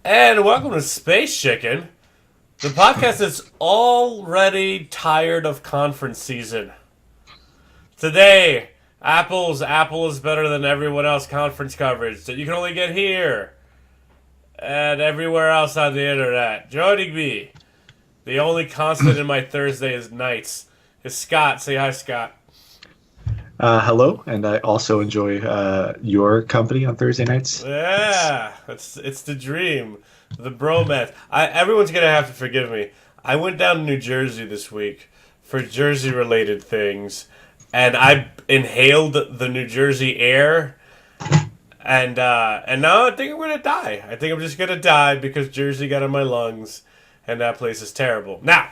And welcome to Space Chicken, the podcast that's already tired of conference season. Today, Apple is better than everyone else conference coverage that you can only get here and everywhere else on the internet. Joining me, the only constant in my Thursday is nights, is Scott. Say hi, Scott. Hello, and I also enjoy your company on Thursday nights. Yeah, it's the dream, the bromance. Everyone's gonna have to forgive me. I went down to New Jersey this week for Jersey-related things, and I inhaled the New Jersey air, and now I think I'm gonna die. I think I'm just gonna die because Jersey got in my lungs, and that place is terrible. Now,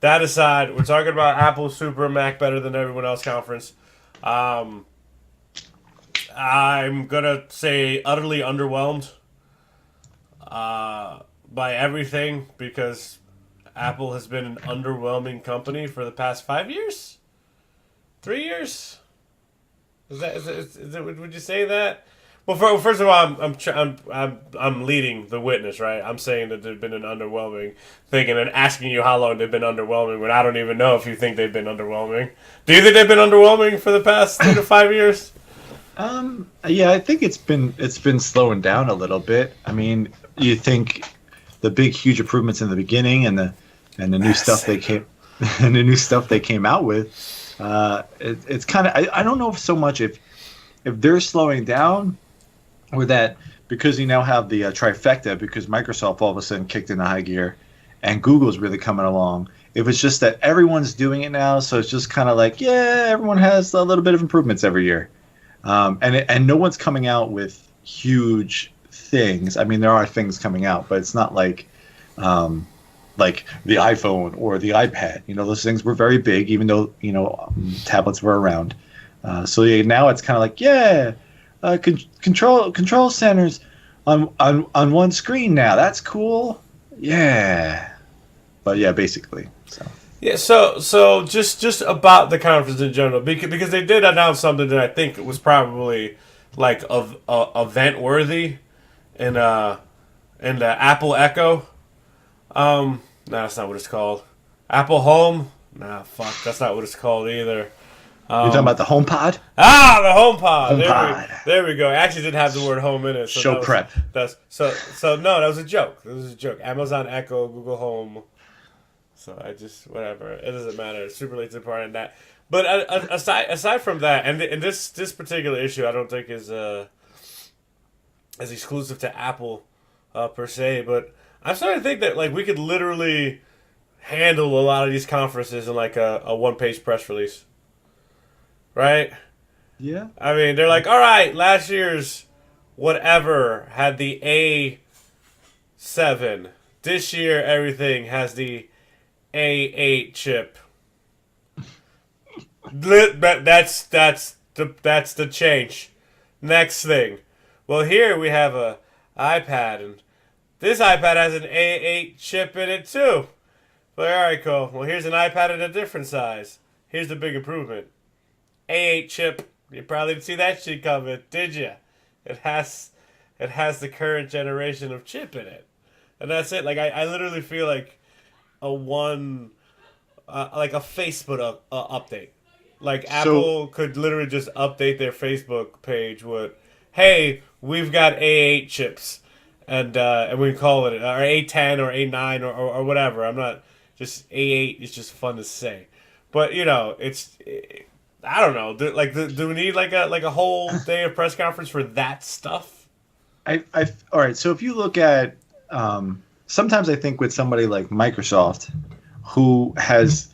that aside, we're talking about Apple Super Mac better than everyone else conference. I'm gonna say utterly underwhelmed by everything because Apple has been an underwhelming company for the past 5 years, 3 years. Is it would you say that? Well, first of all, I'm leading the witness, right? I'm saying that they've been an underwhelming thing, and then asking you how long they've been underwhelming when I don't even know if you think they've been underwhelming. Do you think they've been underwhelming for the past 3 to 5 years? Yeah, I think it's been slowing down a little bit. I mean, you think the big, huge improvements in the beginning and the new stuff they came and the new stuff they came out with. It's kind of I don't know so much if they're slowing down. Or that because you now have the trifecta, because Microsoft all of a sudden kicked into high gear, and Google's really coming along. If it's just that everyone's doing it now, so it's just kind of like, yeah, everyone has a little bit of improvements every year, and no one's coming out with huge things. I mean, there are things coming out, but it's not like the iPhone or the iPad. You know, those things were very big, even though tablets were around. So yeah, now it's kind of like, yeah. Control centers on one screen now. That's cool. Yeah, but yeah, basically. So yeah. So just about the conference in general, because they did announce something that I think was probably like event worthy in the Apple Echo. No, that's not what it's called. Apple Home. Nah, fuck, that's not what it's called either. You're talking about the HomePod? Ah, the HomePod. There we go. I actually did have the word home in it. So Show prep. So no, that was a joke. That was a joke. Amazon Echo, Google Home. So I just whatever. It doesn't matter. It's super late to the party on that. But aside from that, and this particular issue, I don't think is exclusive to Apple per se. But I'm starting to think that like we could literally handle a lot of these conferences in like a one-page press release. Right? Yeah. I mean, they're like, all right, last year's whatever had the A7. This year, everything has the A8 chip. That's the change. Next thing. Well, here we have a iPad, and this iPad has an A8 chip in it too. Well, all right, cool. Well, here's an iPad in a different size. Here's the big improvement. A8 chip. You probably didn't see that shit coming, did you? It has the current generation of chip in it, and that's it. Like I literally feel like a Facebook update. Like Apple could literally just update their Facebook page with, "Hey, we've got A8 chips," and we call it or A10 or A9 or whatever. I'm not just A8 is just fun to say, but it's. I don't know. Do we need like a whole day of press conference for that stuff? All right. So if you look at, sometimes I think with somebody like Microsoft, who has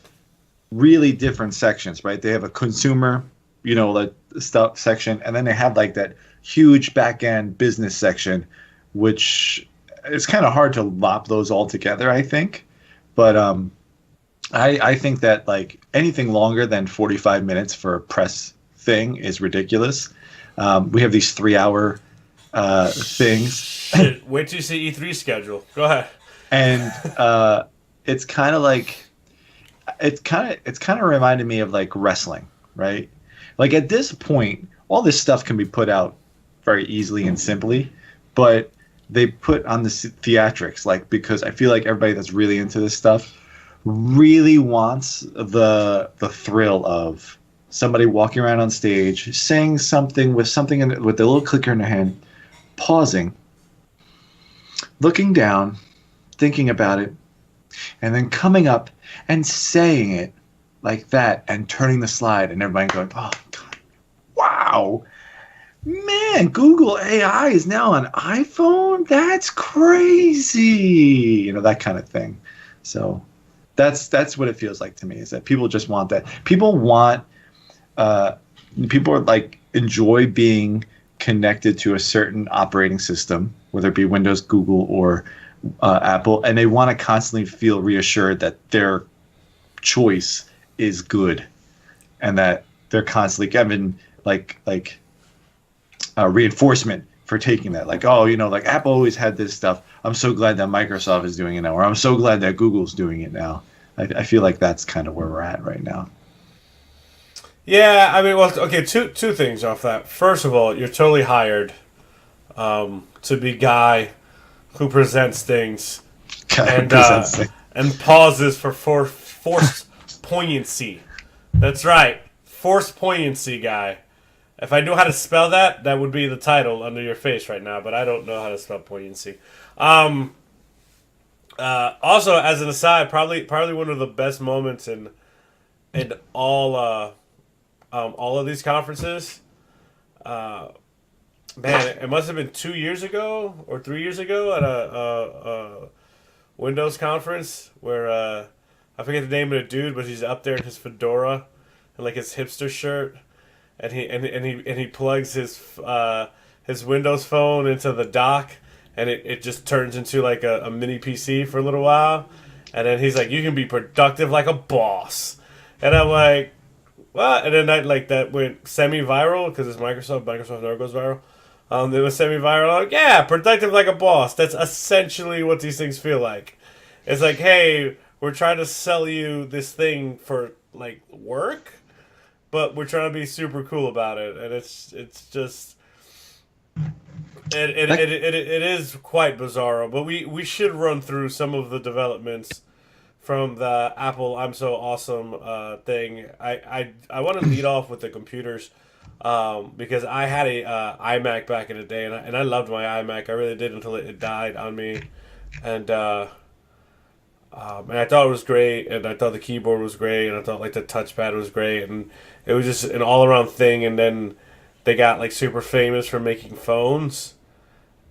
really different sections, right? They have a consumer, like stuff section, and then they have like that huge back end business section, which it's kind of hard to lop those all together, I think. But I think that like anything longer than 45 minutes for a press thing is ridiculous. We have these 3-hour things. Shit, wait till you see E3 schedule. Go ahead. And it's kind of like it's kind of reminded me of like wrestling, right? Like at this point, all this stuff can be put out very easily and simply, but they put on the theatrics, like, because I feel like everybody that's really into this stuff really wants the thrill of somebody walking around on stage, saying something with something with the little clicker in their hand, pausing, looking down, thinking about it, and then coming up and saying it like that and turning the slide and everybody going, oh, God, wow. Man, Google AI is now on iPhone? That's crazy. That kind of thing. So that's what it feels like to me, is that people just want that. People are like, enjoy being connected to a certain operating system, whether it be Windows, Google, or Apple, and they want to constantly feel reassured that their choice is good, and that they're constantly given reinforcement for taking that. Like, oh, like Apple always had this stuff. I'm so glad that Microsoft is doing it now, or I'm so glad that Google's doing it now. I feel like that's kind of where we're at right now. Yeah, I mean, well, okay, two things off that. First of all, you're totally hired to be guy who presents things and pauses for forced poignancy. That's right, forced poignancy guy. If I knew how to spell that, that would be the title under your face right now, but I don't know how to spell poignancy. Also, as an aside, probably one of the best moments in all of these conferences. Man, it must have been 2 years ago or 3 years ago at a Windows conference where I forget the name of the dude, but he's up there in his fedora and like his hipster shirt, and he plugs his Windows phone into the dock, and it just turns into like a mini PC for a little while, and then he's like, "You can be productive like a boss," and I'm like, "What?" And then that went semi-viral because it's Microsoft. Microsoft never goes viral. It was semi-viral. Like, yeah, productive like a boss. That's essentially what these things feel like. It's like, hey, we're trying to sell you this thing for like work, but we're trying to be super cool about it, and it's just it is quite bizarre. But we should run through some of the developments from the Apple "I'm so awesome" thing. I want to lead off with the computers. Because I had a iMac back in the day, and I loved my iMac. I really did until it died on me, and I thought it was great, and I thought the keyboard was great, and I thought like the touchpad was great, and it was just an all around thing. And then they got like super famous for making phones,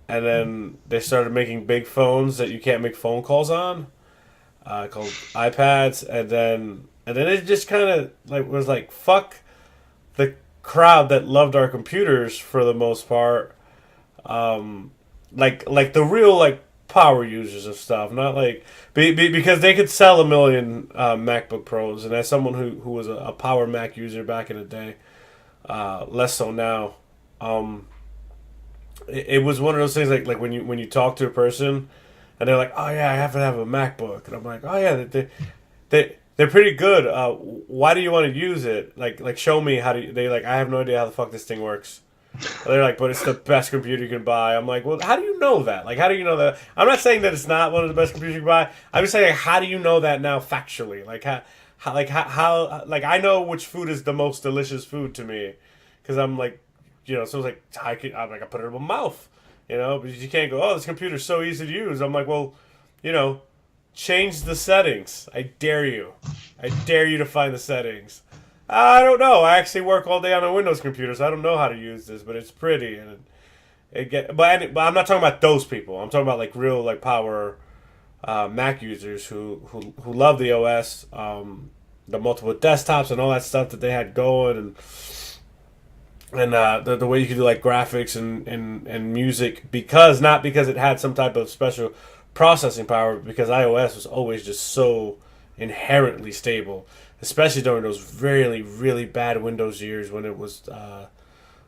and then they started making big phones that you can't make phone calls on, called iPads, and then it just kind of like was like, fuck the crowd that loved our computers for the most part, like the real like power users of stuff, not like because they could sell 1 million MacBook Pros, and as someone who was a power Mac user back in the day, less so now, it was one of those things like when you talk to a person and they're like, oh yeah, I have to have a MacBook, and I'm like, oh yeah, they're pretty good. Why do you want to use it? Like show me how to. They like, I have no idea how the fuck this thing works. They're like, but it's the best computer you can buy. I'm like, well, how do you know that? Like, how do you know that? I'm not saying that it's not one of the best computers you can buy. I'm just saying, like, how do you know that now factually? Like, how I know which food is the most delicious food to me, because I'm like, so it's like I put it in my mouth, but you can't go, oh, this computer's so easy to use. I'm like, well, change the settings. I dare you. I dare you to find the settings. I don't know. I actually work all day on a Windows computer, so I don't know how to use this, but it's pretty, and but I'm not talking about those people. I'm talking about like real like power Mac users who love the OS, the multiple desktops and all that stuff that they had going, and the way you could do like graphics and music, not because it had some type of special processing power, because iOS was always just so inherently stable, especially during those really, really bad Windows years when it was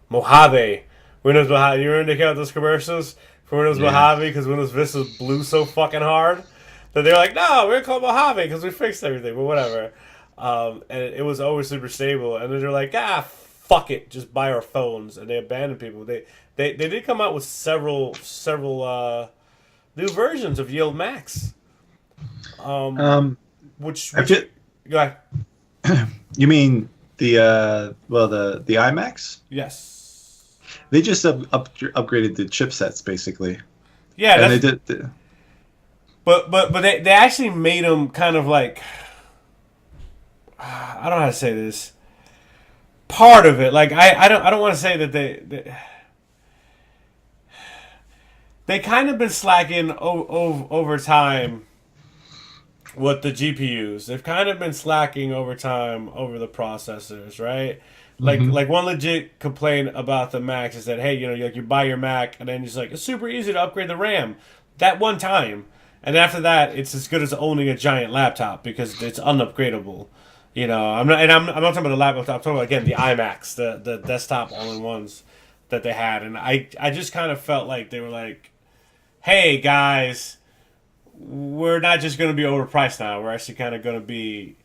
Mojave. Windows Mojave. You remember they out those commercials for Windows Mojave because Windows Vista blew so fucking hard that they were like, no, we're going to call it Mojave because we fixed everything, but whatever. And it was always super stable. And then they're like, fuck it, just buy our phones. And they abandoned people. they did come out with several new versions of Yield Max. Which I feel, go ahead. you mean the iMacs? Yes. They just upgraded the chipsets basically, Yeah, and they that's, did. but they actually made them kind of like, I don't know how to say this. Part of it, like I don't want to say that they kind of been slacking over time with the GPUs. They've kind of been slacking over time over the processors, right? Like one legit complaint about the Macs is that, hey, you buy your Mac and then it's like it's super easy to upgrade the RAM that one time, and after that it's as good as owning a giant laptop because it's unupgradable. I'm not talking about the laptop. I'm talking about, again, the iMacs, the desktop all-in-ones that they had, and I just kind of felt like they were like, hey guys, we're not just going to be overpriced now. We're actually kind of going to be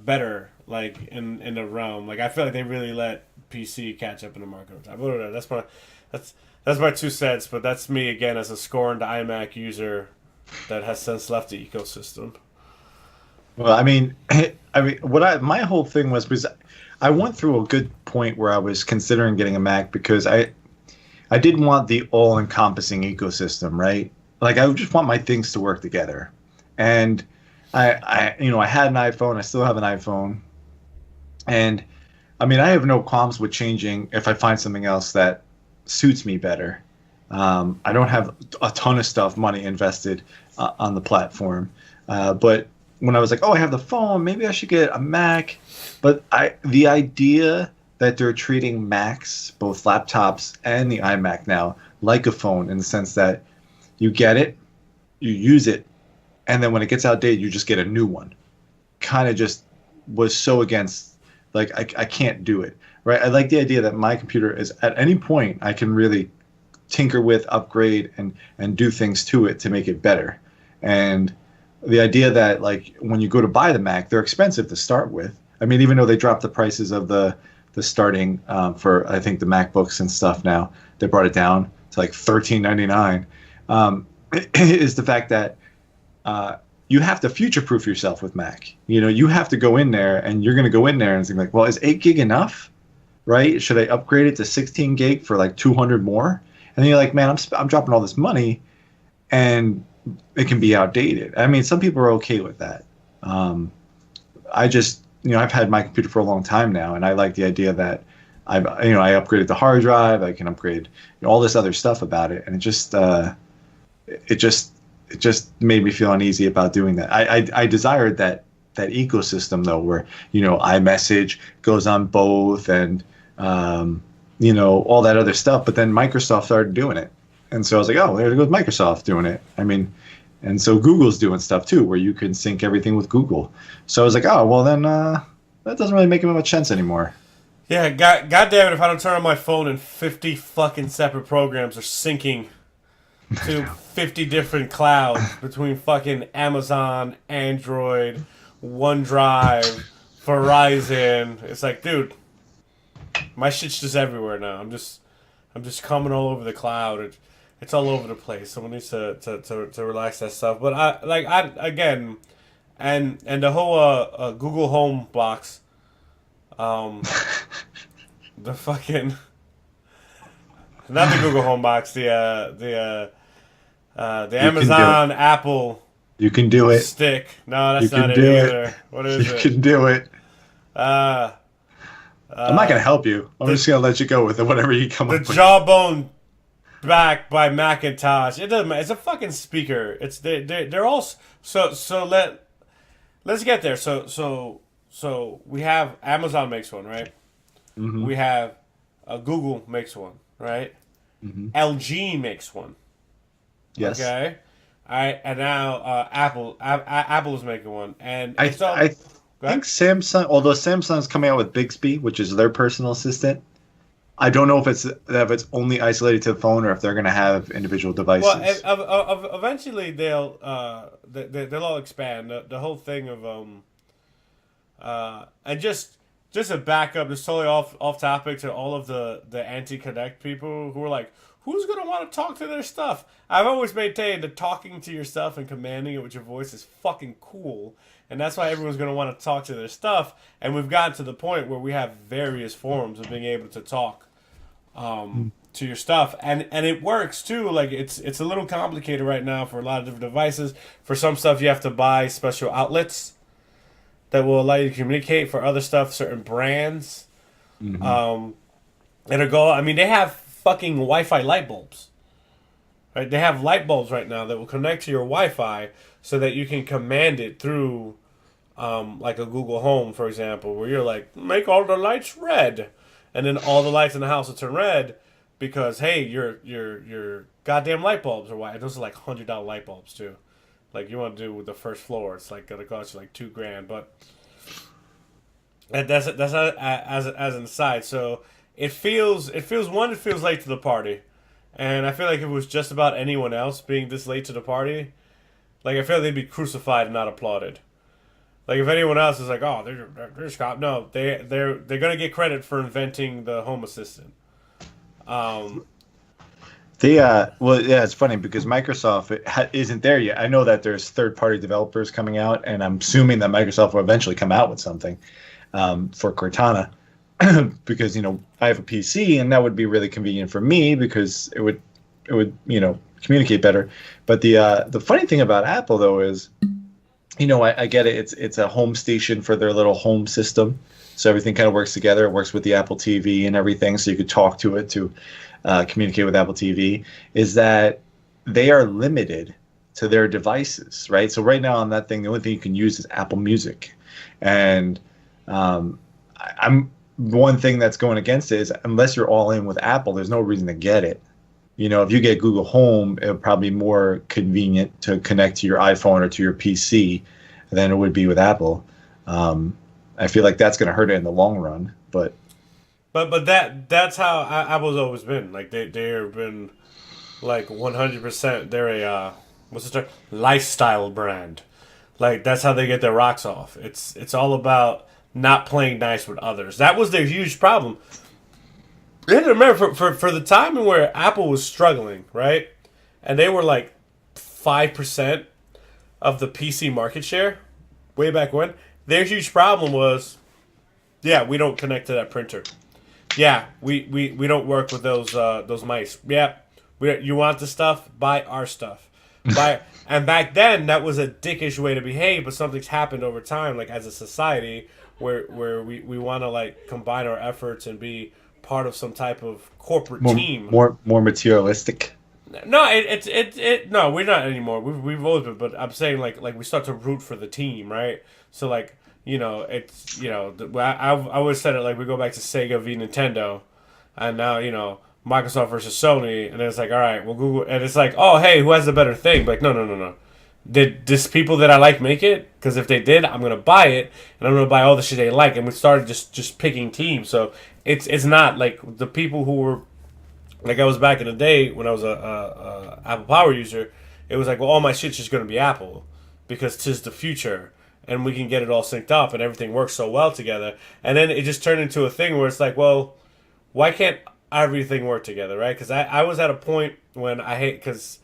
better, like in the realm. Like I feel like they really let PC catch up in the market over time. Whatever. That's my 2 cents, but that's me again as a scorned iMac user that has since left the ecosystem. Well, my whole thing was because I went through a good point where I was considering getting a Mac because I didn't want the all-encompassing ecosystem, right? Like I just want my things to work together, and I had an iPhone, I still have an iPhone, and I have no qualms with changing if I find something else that suits me better. I don't have a ton of money invested on the platform, but when I was like, oh, I have the phone, maybe I should get a Mac. But the idea that they're treating Macs, both laptops and the iMac now, like a phone in the sense that you get it, you use it, and then when it gets outdated, you just get a new one, kind of just was so against, like, I can't do it, right? I like the idea that my computer is, at any point, I can really tinker with, upgrade, and do things to it to make it better. And the idea that, like, when you go to buy the Mac, they're expensive to start with. Even though they dropped the prices of the starting for, I think, the MacBooks and stuff now, they brought it down to like $13.99. Is the fact that you have to future-proof yourself with Mac. You have to go in there, and you're going to go in there and think like, well, is 8 gig enough? Right? Should I upgrade it to 16 gig for like 200 more? And then you're like, man, I'm dropping all this money, and it can be outdated. Some people are okay with that. I've had my computer for a long time now, and I like the idea that I upgraded the hard drive. I can upgrade all this other stuff about it, and it just made me feel uneasy about doing that. I desired that ecosystem though, where iMessage goes on both, and all that other stuff. But then Microsoft started doing it. And so I was like, oh, there goes Microsoft doing it. And so Google's doing stuff too, where you can sync everything with Google. So I was like, oh, well then that doesn't really make much sense anymore. Yeah, God damn it, if I don't turn on my phone and 50 fucking separate programs are syncing to 50 different clouds between fucking Amazon, Android, OneDrive, Verizon. It's like, dude, my shit's just everywhere now. I'm just coming all over the cloud. It's all over the place. Someone needs to relax that stuff. But I again, and the whole Google Home box, the fucking, not the Google Home box, the Amazon Apple. You can do it. Stick. No, that's not it either. What is it? You can do it. I'm not gonna help you. I'm just gonna let you go with it. Whatever you come up with. The Jawbone back by Macintosh. It doesn't matter. It's a fucking speaker. They're all let's get there. So we have Amazon makes one, right? Mm-hmm. We have Google makes one, right? Mm-hmm. LG makes one. Yes. Okay. All right, and now Apple is making one, and I think Samsung, although Samsung's coming out with Bixby, which is their personal assistant, I don't know if it's only isolated to the phone or if they're going to have individual devices. Well, eventually they'll all expand the whole thing of and just just a backup, just totally off topic to all of the anti-connect people who are like, who's gonna want to talk to their stuff? I've always maintained that talking to your stuff and commanding it with your voice is fucking cool, and that's why everyone's gonna want to talk to their stuff. And we've gotten to the point where we have various forms of being able to talk to your stuff, and it works too. Like it's a little complicated right now for a lot of different devices. For some stuff, you have to buy special outlets that will allow you to communicate. For other stuff, certain brands. It'll go. I mean, they have fucking Wi-Fi light bulbs. Right? They have light bulbs right now that will connect to your Wi-Fi so that you can command it through, like a Google Home, for example, where you're like, make all the lights red, and then all the lights in the house will turn red because hey, your goddamn light bulbs are white. Those are like $100 light bulbs too. Like you want to do with the first floor, it's like gonna cost you like $2,000, but that's as an aside. So it feels late to the party, and I feel like if it was just about anyone else being this late to the party, like I feel like they'd be crucified and not applauded. Like if anyone else is like, oh, they're Scott, no, they're gonna get credit for inventing the Home Assistant. Well, yeah, it's funny because Microsoft isn't there yet. I know that there's third-party developers coming out, and I'm assuming that Microsoft will eventually come out with something for Cortana, because I have a PC, and that would be really convenient for me because it would communicate better. But the funny thing about Apple though is, I get it. It's a home station for their little home system, so everything kind of works together. It works with the Apple TV and everything, so you could talk to it to communicate with Apple TV. Is that they are limited to their devices, right? So right now on that thing, the only thing you can use is Apple Music, and I'm one thing that's going against it is unless you're all in with Apple, there's no reason to get it. If you get Google Home, it'll probably be more convenient to connect to your iPhone or to your PC than it would be with Apple. I feel like that's going to hurt it in the long run, but that's how Apple's always been. Like they've been like 100%. They're a what's the term? Lifestyle brand. Like that's how they get their rocks off. It's all about not playing nice with others. That was their huge problem. You have to remember for the time where Apple was struggling, right? And they were like 5% of the PC market share way back when. Their huge problem was, yeah, we don't connect to that printer. Yeah, we don't work with those mice. Yeah, you want the stuff? Buy our stuff. And back then, that was a dickish way to behave, but something's happened over time, like as a society, where we want to like combine our efforts and be part of some type of corporate team. More materialistic. No, no, we're not anymore. We've always been, but I'm saying like we start to root for the team, right? So like it's I always said it like we go back to Sega v Nintendo, and now Microsoft versus Sony, and it's like all right, well Google, and it's like oh hey, who has the better thing? But like no. Did this people that I like make it? Because if they did, I'm gonna buy it, and I'm gonna buy all the shit they like. And we started just picking teams. So it's not like the people who were like I was back in the day when I was a Apple Power user. It was like well, all my shit's just gonna be Apple because 'tis the future, and we can get it all synced up, and everything works so well together. And then it just turned into a thing where it's like, well, why can't everything work together, right? Because I was at a point when I hate because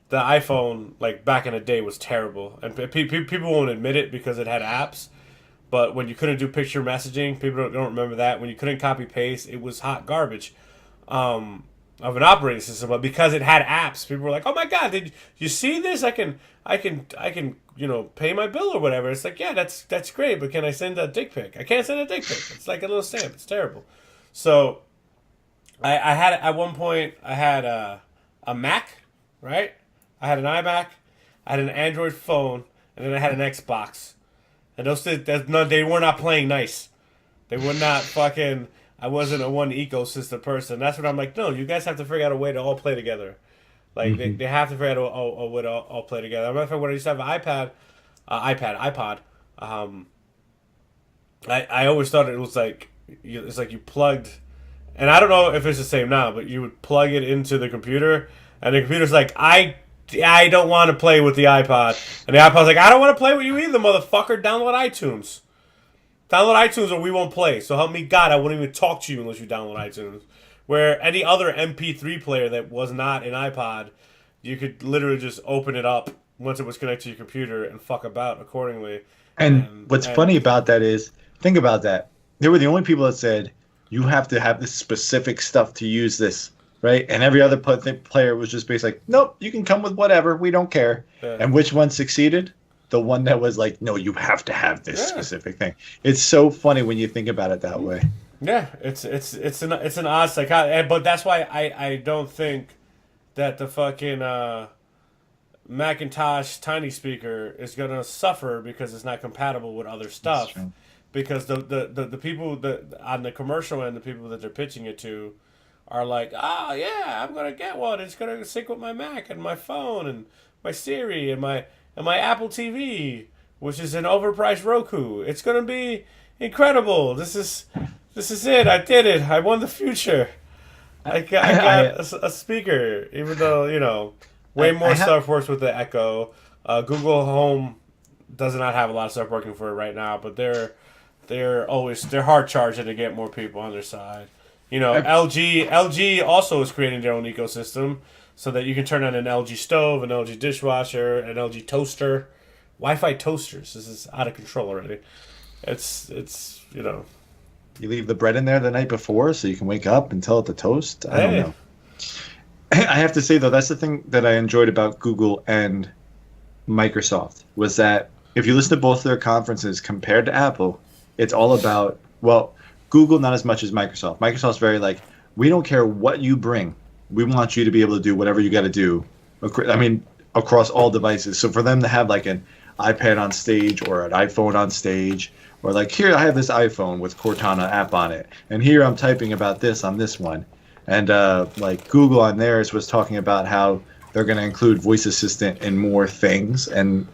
the iPhone, like back in the day, was terrible, and people won't admit it because it had apps. But when you couldn't do picture messaging, people don't remember that. When you couldn't copy paste, it was hot garbage of an operating system. But because it had apps, people were like, "Oh my god, did you see this? I can pay my bill or whatever." It's like, yeah, that's great, but can I send a dick pic? I can't send a dick pic. It's like a little stamp. It's terrible. So I had at one point I had a Mac, right? I had an iMac, I had an Android phone, and then I had an Xbox. And they were not playing nice. They were not fucking. I wasn't a one ecosystem person. That's what I'm like. No, you guys have to figure out a way to all play together. Like they have to figure out a way to all play together. I'm matter of when I used to have an iPod. I always thought it was like it's like you plugged, and I don't know if it's the same now, but you would plug it into the computer, and the computer's like I don't want to play with the iPod. And the iPod's like, I don't want to play with you either, motherfucker. Download iTunes. Download iTunes or we won't play. So help me God, I wouldn't even talk to you unless you download iTunes. Where any other MP3 player that was not an iPod, you could literally just open it up once it was connected to your computer and fuck about accordingly. And what's funny about that is, think about that. They were the only people that said, you have to have this specific stuff to use this, right? And every other player was just basically like, nope, you can come with whatever, we don't care. Yeah. And which one succeeded? The one that was like, no, you have to have this specific thing. It's so funny when you think about it that way. Yeah, it's an odd psychotic, but that's why I don't think that the fucking Macintosh Tiny Speaker is gonna suffer because it's not compatible with other stuff. Because the people that on the commercial end, the people that they're pitching it to, are like, oh yeah, I'm gonna get one. It's gonna sync with my Mac and my phone and my Siri and my Apple TV, which is an overpriced Roku. It's gonna be incredible. This is it. I did it. I won the future. I got a speaker, even though way more stuff works with the Echo. Google Home does not have a lot of stuff working for it right now, but they're hard charging to get more people on their side. LG also is creating their own ecosystem so that you can turn on an LG stove, an LG dishwasher, an LG toaster, Wi-Fi toasters. This is out of control already. It's You leave the bread in there the night before so you can wake up and tell it to toast. I don't know. I have to say, though, that's the thing that I enjoyed about Google and Microsoft was that if you listen to both their conferences compared to Apple, it's all about, well, Google not as much as Microsoft. Microsoft's very like, we don't care what you bring. We want you to be able to do whatever you got to do. I mean, across all devices. So for them to have like an iPad on stage or an iPhone on stage, or like, here I have this iPhone with Cortana app on it, and here I'm typing about this on this one. And like Google on theirs was talking about how they're going to include voice assistant in more things, and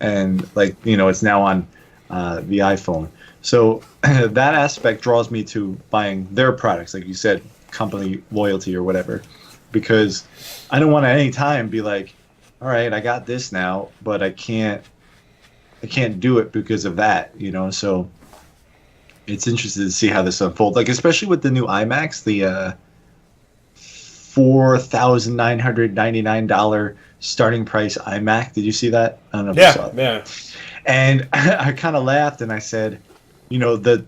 like it's now on the iPhone. So that aspect draws me to buying their products, like you said, company loyalty or whatever, because I don't want to at any time be like, all right, I got this now, but I can't do it because of that, So it's interesting to see how this unfolds, like especially with the new iMacs, the $4,999 starting price iMac. Did you see that? I don't know if you saw it. Yeah. And I kind of laughed and I said, that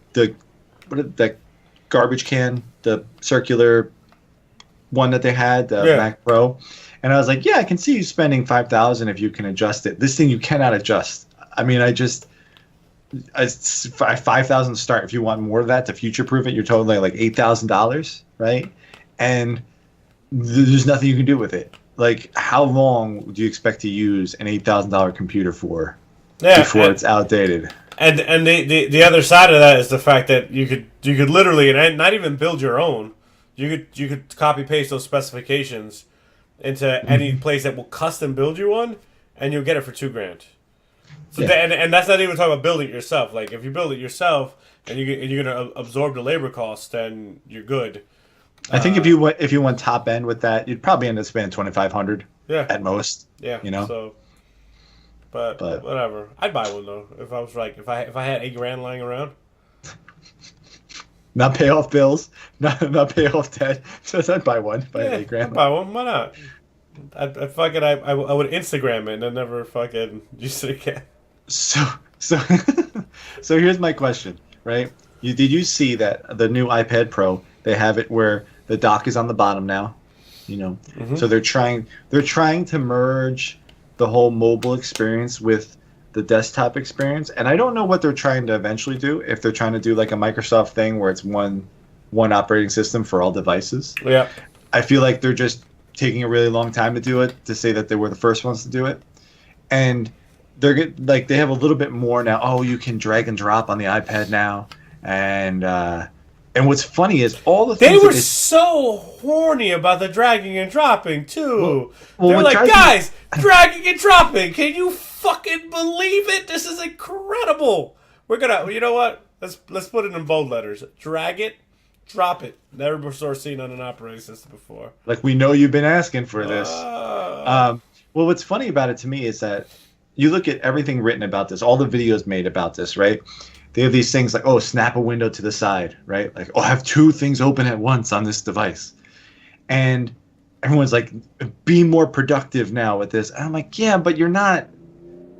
garbage can, the circular one that they had, the Mac Pro. And I was like, yeah, I can see you spending $5,000 if you can adjust it. This thing you cannot adjust. I mean, it's $5,000 start. If you want more of that to future-proof it, you're totally like $8,000, right? And there's nothing you can do with it. Like, how long do you expect to use an $8,000 computer for before it's outdated? And the other side of that is the fact that you could literally, and not even build your own. You could copy paste those specifications into any place that will custom build you one, and you'll get it for $2,000. So and that's not even talking about building it yourself. Like if you build it yourself and you're gonna absorb the labor costs, then you're good. I think if you went top end with that, you'd probably end up spending $2,500 at most. Yeah. So, but whatever. I'd buy one though if I was like if I had $8,000 lying around. Not pay off bills, not pay off debt. So I'd buy one. $8,000. I'd buy one. Why not? I would Instagram it and then never fucking use it again. So here's my question, right? Did you see that the new iPad Pro? They have it where the dock is on the bottom now, So they're trying to merge the whole mobile experience with the desktop experience, and I don't know what they're trying to eventually do. If they're trying to do like a Microsoft thing where it's one operating system for all devices. Yeah, I feel like they're just taking a really long time to do it, to say that they were the first ones to do it, and they have a little bit more now. Oh, you can drag and drop on the iPad now, and what's funny is all the things they were so horny about the dragging and dropping too. They were like, guys, dragging and dropping. Can you fucking believe it? This is incredible. We're gonna, you know what? Let's put it in bold letters. Drag it, drop it. Never before seen on an operating system before. Like, we know you've been asking for this. Well, what's funny about it to me is that you look at everything written about this, all the videos made about this, right? they have these things like, oh, snap a window to the side, right? Like, oh, I have two things open at once on this device. And everyone's like, be more productive now with this. And I'm like, yeah, but you're not.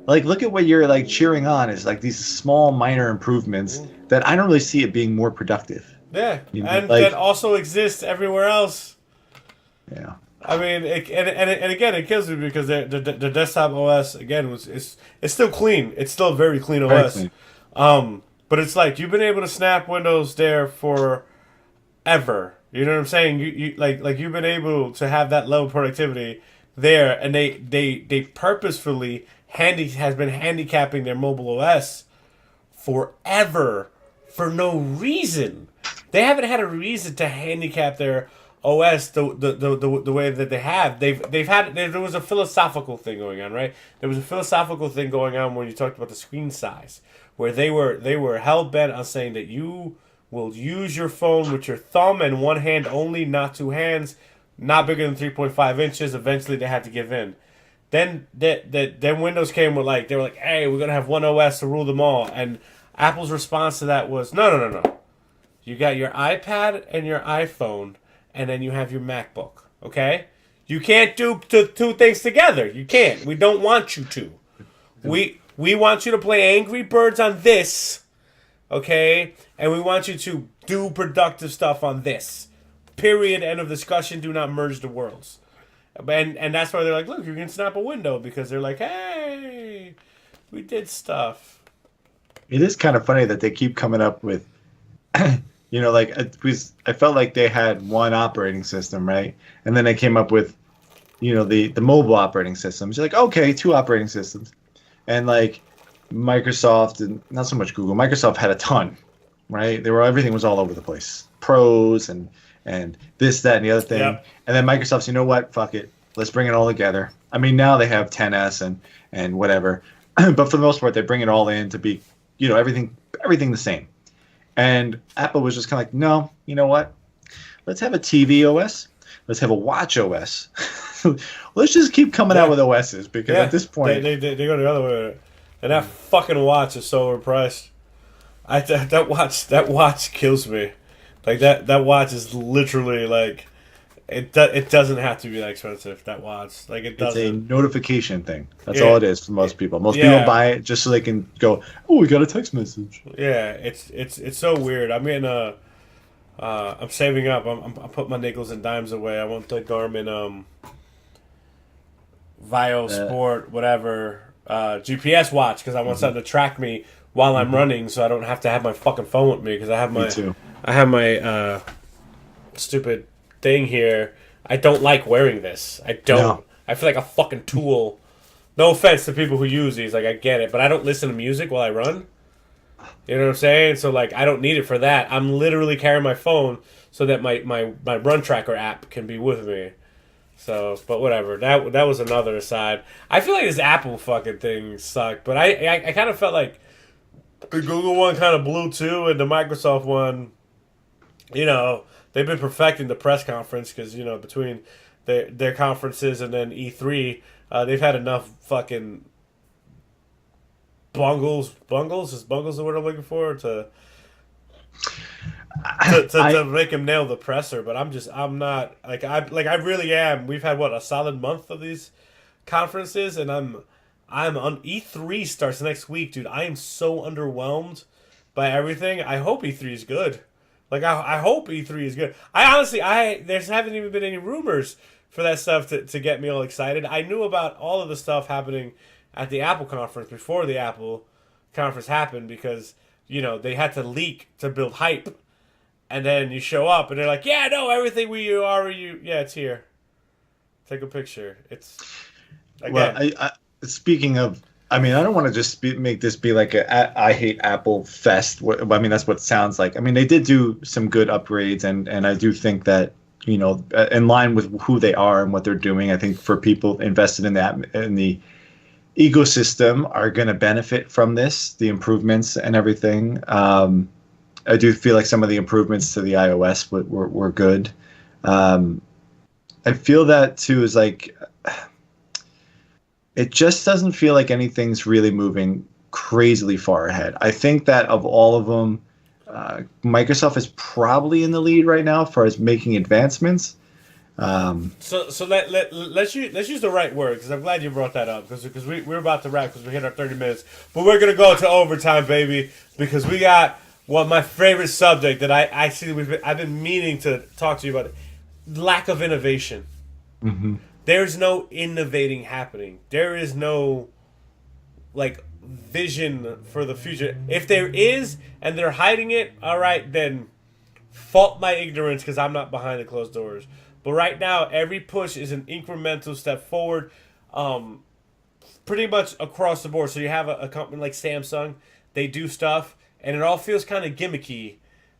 Like, look at what you're like cheering on is like these small minor improvements that I don't really see it being more productive. Yeah, You know, and like, that also exists everywhere else. yeah. I mean, and again, it kills me because the desktop OS again it's still clean. It's still a very clean Very OS. clean. But it's like you've been able to snap Windows there for ever. You know what I'm saying? You like you've been able to have that level of productivity there, and they purposefully has been handicapping their mobile OS forever for no reason. They haven't had a reason to handicap their OS the way that they have. There was a philosophical thing going on, right? There was a philosophical thing going on when you talked about the screen size, where they were hell bent on saying that you will use your phone with your thumb and one hand only, not two hands, not bigger than 3.5 inches. Eventually, they had to give in. Then Windows came with they were like, hey, we're gonna have one OS to rule them all, and Apple's response to that was no. You got your iPad and your iPhone, and then you have your MacBook. Okay, you can't do two things together. You can't. We don't want you to. We want you to play Angry Birds on this, okay, and we want you to do productive stuff on this. Period. End of discussion. Do not merge the worlds. And that's why they're like, look, you can snap a window, because they're like, hey, we did stuff. It is kind of funny that they keep coming up with, like, I felt like they had one operating system, right? And then they came up with, the mobile operating systems. You're like, okay, two operating systems. And like Microsoft, and not so much Google, Microsoft had a ton, right? Everything was all over the place. Pros and this, that, and the other thing. Yep. And then Microsoft's, you know what? Fuck it. Let's bring it all together. I mean, now they have 10S and whatever. But for the most part, they bring it all in to be, everything the same. And Apple was just kind of like, no, you know what? Let's have a TV OS. Let's have a watch OS. Let's just keep coming out with OSs, because at this point... They go the other way. And that fucking watch is so overpriced. That watch kills me. Like, that watch is literally, like, it doesn't have to be that expensive, that watch. Like, it doesn't. It's a notification thing. That's all it is for most people. Most people buy it just so they can go, oh, we got a text message. Yeah, it's so weird. I mean, I'm saving up. I'm putting my nickels and dimes away. I want the Garmin Vio Sport, whatever, GPS watch, because I want something to track me while I'm running, so I don't have to have my fucking phone with me, because I have my stupid thing here. I don't like wearing this. I don't. No. I feel like a fucking tool. No offense to people who use these. Like, I get it. But I don't listen to music while I run. You know what I'm saying? So, like, I don't need it for that. I'm literally carrying my phone so that my run tracker app can be with me. So, but whatever. That was another aside. I feel like this Apple fucking thing sucked. But I kind of felt like the Google one kind of blew too, and the Microsoft one, they've been perfecting the press conference, because, between their conferences and then E3, they've had enough fucking bungles. Is bungles the word I'm looking for? To make him nail the presser. But I'm not, I really am. We've had, a solid month of these conferences, and I'm on E3 starts next week, dude. I am so underwhelmed by everything. I hope E3 is good. Like, I hope E3 is good. I honestly, there haven't even been any rumors for that stuff to get me all excited. I knew about all of the stuff happening at the Apple conference before the Apple conference happened, because, they had to leak to build hype. And then you show up and they're like, yeah, no, everything it's here. Take a picture. It's, again. Well, speaking of, I don't want to just make this be like I hate Apple fest. That's what it sounds like. They did do some good upgrades, and I do think that, in line with who they are and what they're doing, I think for people invested in the ecosystem are going to benefit from this, the improvements and everything. I do feel like some of the improvements to the iOS were good. I feel that too is like, it just doesn't feel like anything's really moving crazily far ahead. I think that of all of them, Microsoft is probably in the lead right now as far as making advancements. So let's use the right word, because I'm glad you brought that up, because we're about to wrap because we hit our 30 minutes, but we're gonna go to overtime, baby, because we got my favorite subject that I've been meaning to talk to you about: lack of innovation. Mm-hmm. There's no innovating happening. There is no like vision for the future. If there is and they're hiding it, all right, then fault my ignorance because I'm not behind the closed doors. But right now, every push is an incremental step forward, pretty much across the board. So you have a company like Samsung, they do stuff, and it all feels kind of gimmicky,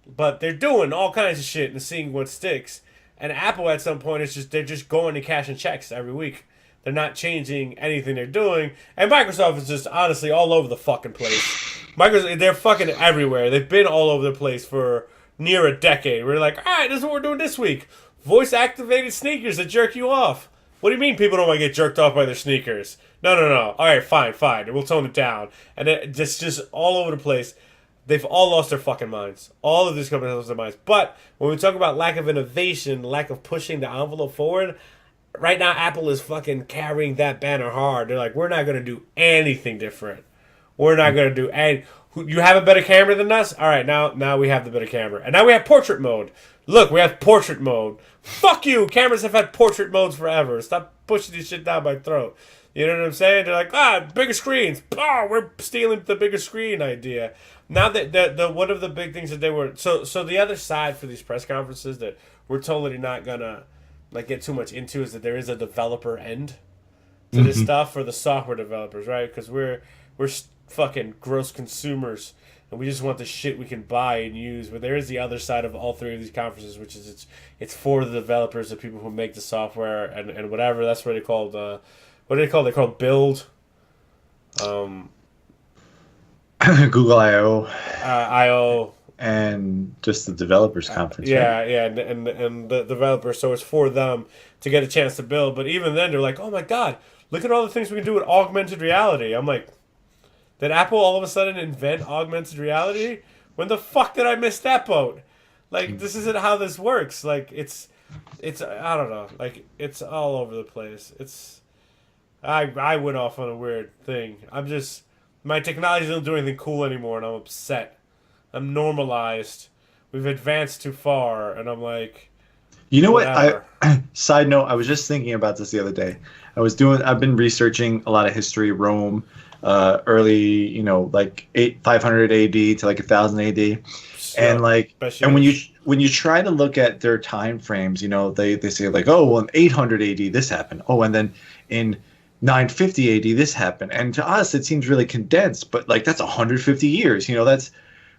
but they're doing all kinds of shit and seeing what sticks. And Apple, at some point, they're just going to cashing checks every week. They're not changing anything they're doing. And Microsoft is just honestly all over the fucking place. They're fucking everywhere. They've been all over the place for near a decade. We're like, all right, this is what we're doing this week. Voice-activated sneakers that jerk you off. What do you mean people don't want to get jerked off by their sneakers? No. All right, fine. We'll tone it down. And it just all over the place. They've all lost their fucking minds. All of these companies have lost their minds. But when we talk about lack of innovation, lack of pushing the envelope forward, right now Apple is fucking carrying that banner hard. They're like, we're not going to do anything different. We're not going to do any... You have a better camera than us? All right, now we have the better camera. And now we have portrait mode. Look, we have portrait mode. Fuck you! Cameras have had portrait modes forever. Stop pushing this shit down my throat. You know what I'm saying? They're like, bigger screens. Oh, we're stealing the bigger screen idea. Now that the one of the big things that they were... So the other side for these press conferences that we're totally not gonna get too much into is that there is a developer end to this stuff for the software developers, right? Because we're fucking gross consumers, and we just want the shit we can buy and use. But there is the other side of all three of these conferences, which is it's for the developers, the people who make the software and whatever. That's what they called. What are they called? They're called Build. Google I/O. I/O. And just the developers conference. Yeah, right? yeah, and the developers. So it's for them to get a chance to build. But even then, they're like, oh my god, look at all the things we can do with augmented reality. I'm like, did Apple all of a sudden invent augmented reality? When the fuck did I miss that boat? Like, this isn't how this works. Like, it's I don't know. Like, it's all over the place. I went off on a weird thing. My technology doesn't do anything cool anymore, and I'm upset. I'm normalized. We've advanced too far, and I'm like, you know whatever. what? Side note, I was just thinking about this the other day. I've been researching a lot of history, Rome, early, like 500 AD to like 1000 AD, and when you try to look at their time frames, they say like, oh, well, in 800 AD this happened. Oh, and then in 950 AD this happened. And to us, it seems really condensed, but like that's 150 years.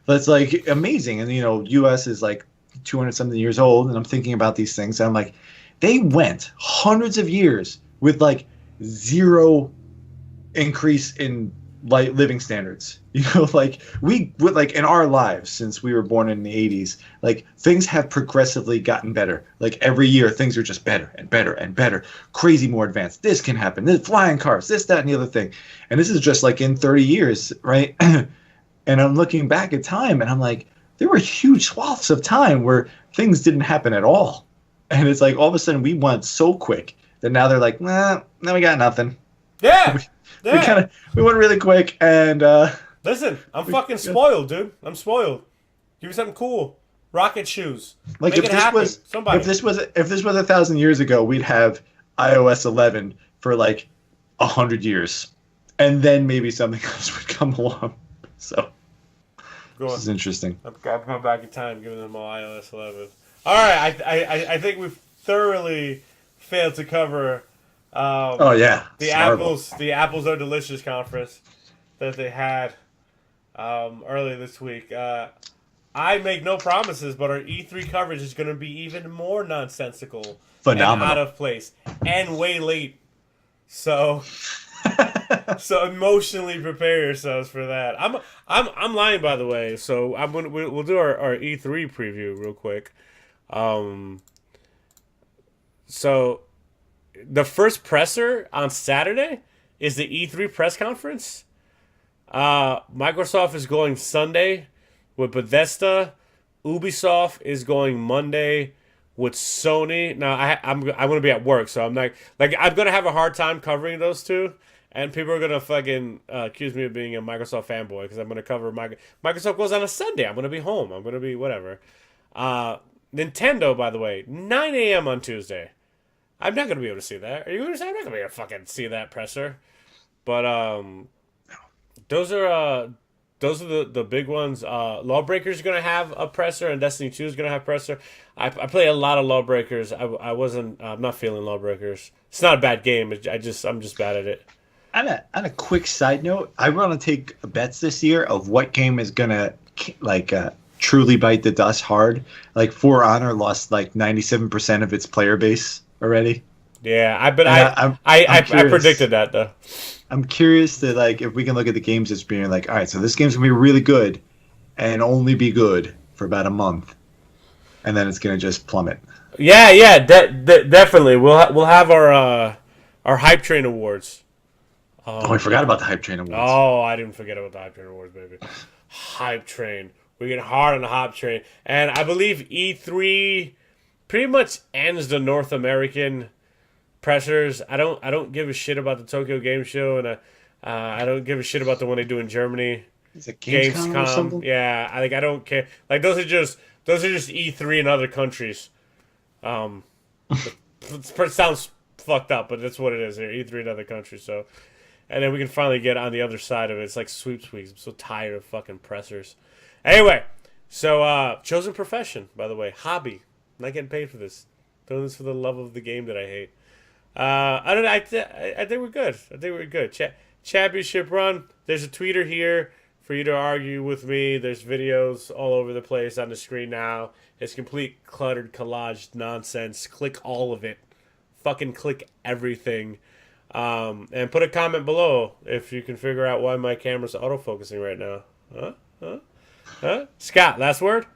That's like amazing. And U.S. is like 200 something years old, and I'm thinking about these things, and I'm like, they went hundreds of years with like zero increase in living standards. Like we would, like, in our lives since we were born in the 80s, like things have progressively gotten better. Like every year things are just better and better and better, crazy more advanced. This can happen, this flying cars, this, that, and the other thing. And this is just like in 30 years, right? And I'm looking back at time, and I'm like, there were huge swaths of time where things didn't happen at all. And it's like all of a sudden we went so quick that now they're like, nah, now we got nothing. Yeah. We went really quick, and listen, I'm fucking spoiled, dude. I'm spoiled. Give me something cool. Rocket shoes. Like Make it happen. Somebody. if this was 1,000 years ago, we'd have iOS 11 for like 100 years, and then maybe something else would come along. So this is interesting. I'm going back in time, giving them all iOS 11. All right, I think we've thoroughly failed to cover. The Apples Are Delicious conference that they had earlier this week. I make no promises, but our E3 coverage is going to be even more nonsensical, phenomenal, and out of place, and way late. So emotionally prepare yourselves for that. I'm lying, by the way. So we'll do our E3 preview real quick. So the first presser on Saturday is the E3 press conference. Microsoft is going Sunday with Bethesda. Ubisoft is going Monday with Sony. Now I'm going to be at work, so I'm not like I'm going to have a hard time covering those two. And people are going to fucking accuse me of being a Microsoft fanboy because I'm going to cover Microsoft goes on a Sunday. I'm going to be home. I'm going to be whatever. Nintendo, by the way, 9 a.m. on Tuesday. I'm not going to be able to see that. Are you going to say I'm not going to be able to fucking see that presser? But those are the big ones. Lawbreakers is gonna have a presser, and Destiny 2 is gonna have presser. I play a lot of Lawbreakers. I'm not feeling Lawbreakers. It's not a bad game. I'm just bad at it. On a quick side note, I want to take bets this year of what game is gonna truly bite the dust hard. Like For Honor lost like 97% of its player base already. Yeah, I predicted that though. I'm curious to if we can look at the games as being like, all right, so this game's gonna be really good, and only be good for about a month, and then it's gonna just plummet. Yeah, definitely. We'll have our hype train awards. I forgot about the hype train awards. Oh, I didn't forget about the hype train awards, baby. Hype train. We're getting hard on the hype train, and I believe E3 pretty much ends the North American pressers. I don't give a shit about the Tokyo Game Show, and I don't give a shit about the one they do in Germany. Is it Gamescom or something? Yeah, I don't care. Like those are just E3 in other countries. It sounds fucked up, but that's what it is. They're E3 in other countries. So, and then we can finally get on the other side of it. It's like sweeps weeks. I'm so tired of fucking pressers. Anyway, so chosen profession, by the way, hobby. I'm not getting paid for this. Doing this for the love of the game that I hate. I don't know. I think we're good. Championship run. There's a tweeter here for you to argue with me. There's videos all over the place on the screen now. It's complete cluttered collaged nonsense. Click all of it. Fucking click everything. And put a comment below if you can figure out why my camera's autofocusing right now. Huh? Scott, last word?